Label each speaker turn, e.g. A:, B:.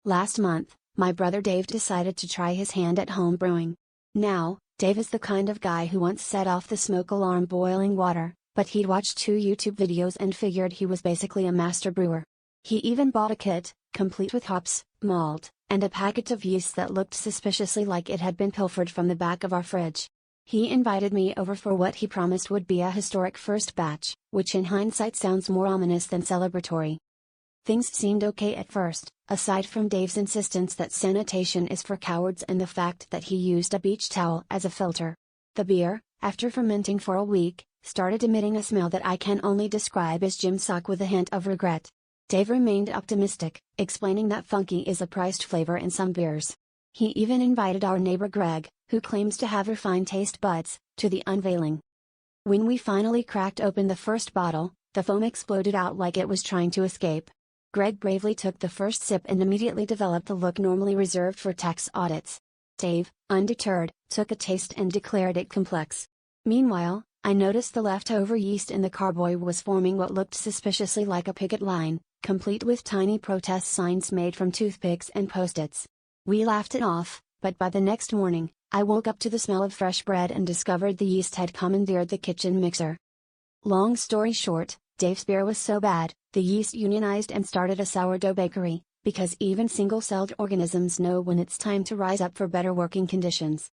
A: Last month, my brother Dave decided to try his hand at home brewing. Now, Dave is the kind of guy who once set off the smoke alarm boiling water, but he'd watched 2 YouTube videos and figured he was basically a master brewer. He even bought a kit, complete with hops, malt, and a packet of yeast that looked suspiciously like it had been pilfered from the back of our fridge. He invited me over for what he promised would be a historic first batch, which in hindsight sounds more ominous than celebratory. Things seemed okay at first, aside from Dave's insistence that sanitation is for cowards and the fact that he used a beach towel as a filter. The beer, after fermenting for a week, started emitting a smell that I can only describe as gym sock with a hint of regret. Dave remained optimistic, explaining that funky is a prized flavor in some beers. He even invited our neighbor Greg, who claims to have refined taste buds, to the unveiling. When we finally cracked open the first bottle, the foam exploded out like it was trying to escape. Greg bravely took the first sip and immediately developed the look normally reserved for tax audits. Dave, undeterred, took a taste and declared it complex. Meanwhile, I noticed the leftover yeast in the carboy was forming what looked suspiciously like a picket line, complete with tiny protest signs made from toothpicks and post-its. We laughed it off, but by the next morning, I woke up to the smell of fresh bread and discovered the yeast had commandeered the kitchen mixer. Long story short, Dave's beer was so bad, the yeast unionized and started a sourdough bakery, because even single-celled organisms know when it's time to rise up for better working conditions.